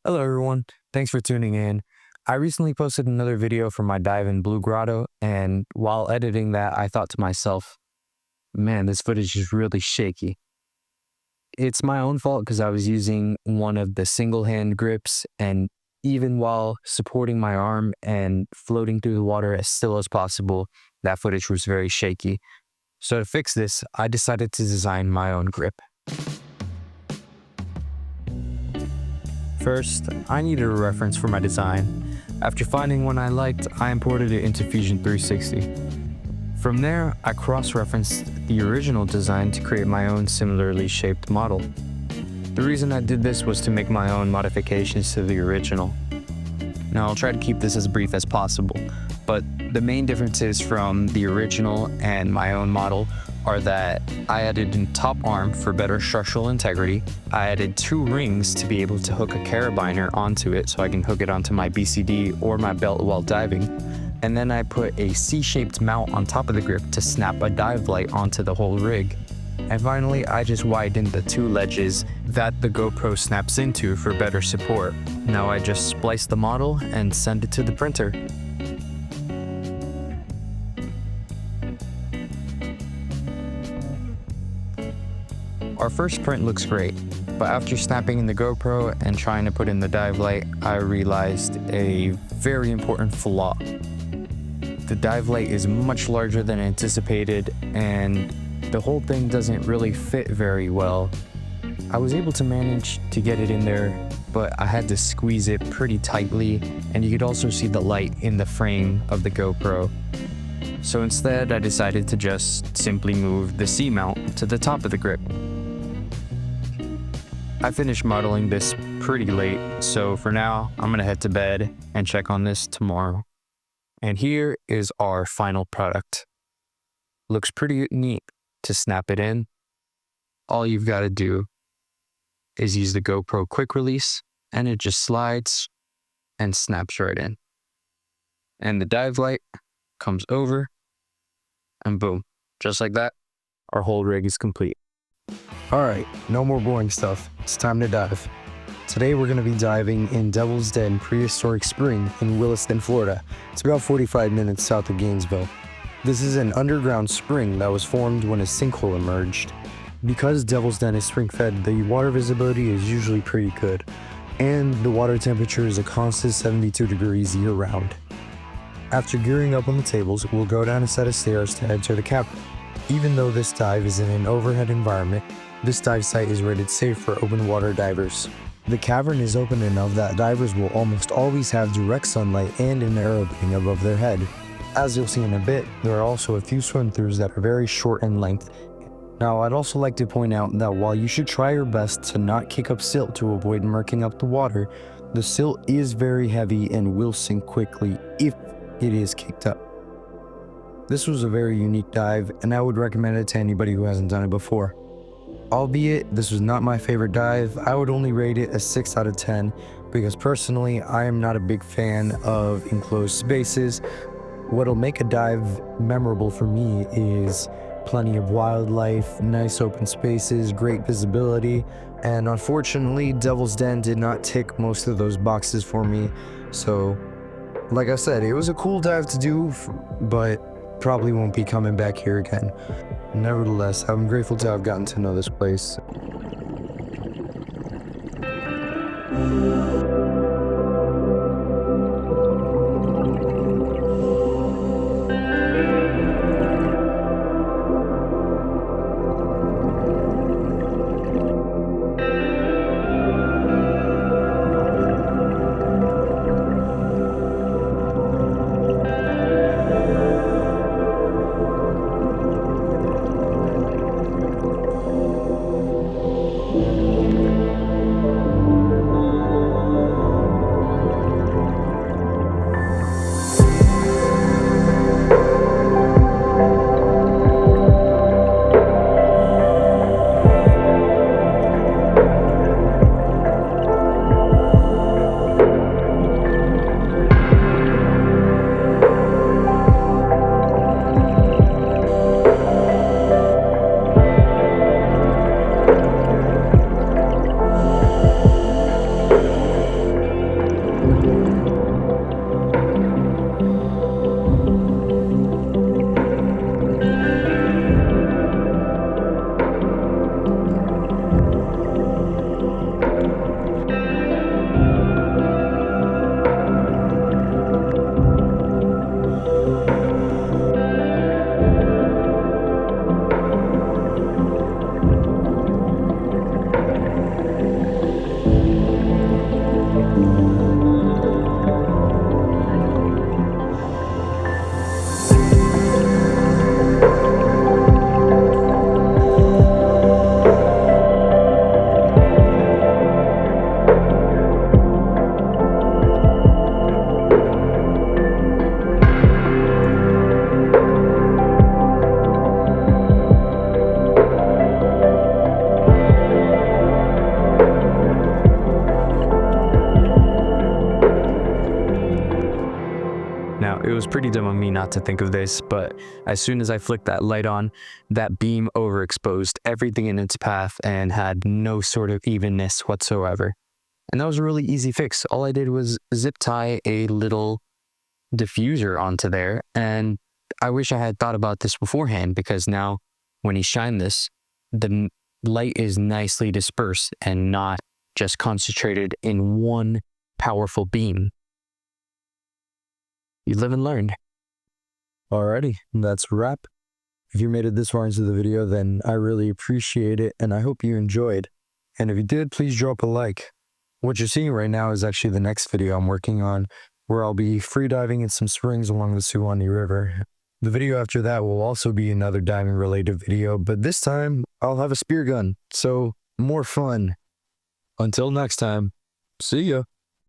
Hello everyone, thanks for tuning in. I recently posted another video from my dive in Blue Grotto, and while editing that, I thought to myself, man, this footage is really shaky. It's my own fault because I was using one of the single hand grips, and even while supporting my arm and floating through the water as still as possible, that footage was very shaky. So to fix this, I decided to design my own grip. First, I needed a reference for my design. After finding one I liked, I imported it into Fusion 360. From there, I cross-referenced the original design to create my own similarly shaped model. The reason I did this was to make my own modifications to the original. Now, I'll try to keep this as brief as possible, but the main differences from the original and my own model are that I added a top arm for better structural integrity. I added 2 rings to be able to hook a carabiner onto it so I can hook it onto my BCD or my belt while diving. And then I put a C-shaped mount on top of the grip to snap a dive light onto the whole rig. And finally, I just widened the 2 ledges that the GoPro snaps into for better support. Now I just splice the model and send it to the printer. Our first print looks great, but after snapping in the GoPro and trying to put in the dive light, I realized a very important flaw. The dive light is much larger than anticipated, and the whole thing doesn't really fit very well. I was able to manage to get it in there, but I had to squeeze it pretty tightly, and you could also see the light in the frame of the GoPro. So instead, I decided to just simply move the C-mount to the top of the grip. I finished modeling this pretty late, so for now, I'm gonna head to bed and check on this tomorrow. And here is our final product. Looks pretty neat to snap it in. All you've got to do is use the GoPro quick release, and it just slides and snaps right in. And the dive light comes over, and boom, just like that, our whole rig is complete. Alright, no more boring stuff. It's time to dive. Today we're going to be diving in Devil's Den Prehistoric Spring in Williston, Florida. It's about 45 minutes south of Gainesville. This is an underground spring that was formed when a sinkhole emerged. Because Devil's Den is spring-fed, the water visibility is usually pretty good, and the water temperature is a constant 72 degrees year-round. After gearing up on the tables, we'll go down a set of stairs to enter the cavern. Even though this dive is in an overhead environment, this dive site is rated safe for open water divers. The cavern is open enough that divers will almost always have direct sunlight and an air opening above their head. As you'll see in a bit, there are also a few swim-throughs that are very short in length. Now, I'd also like to point out that while you should try your best to not kick up silt to avoid murking up the water, the silt is very heavy and will sink quickly if it is kicked up. This was a very unique dive, and I would recommend it to anybody who hasn't done it before. Albeit, this was not my favorite dive. I would only rate it a 6 out of 10 because personally, I am not a big fan of enclosed spaces. What'll make a dive memorable for me is plenty of wildlife, nice open spaces, great visibility, and unfortunately, Devil's Den did not tick most of those boxes for me. So, like I said, it was a cool dive to do, but probably won't be coming back here again. Nevertheless, I'm grateful to have gotten to know this place. It was pretty dumb of me not to think of this, but as soon as I flicked that light on, that beam overexposed everything in its path and had no sort of evenness whatsoever. And that was a really easy fix. All I did was zip tie a little diffuser onto there, and I wish I had thought about this beforehand, because now when he shined this, the light is nicely dispersed and not just concentrated in one powerful beam. You live and learn. Alrighty, that's a wrap. If you made it this far into the video, then I really appreciate it, and I hope you enjoyed. And if you did, please drop a like. What you're seeing right now is actually the next video I'm working on, where I'll be free diving in some springs along the Suwannee River. The video after that will also be another diving related video, but this time I'll have a spear gun, so more fun. Until next time, see ya.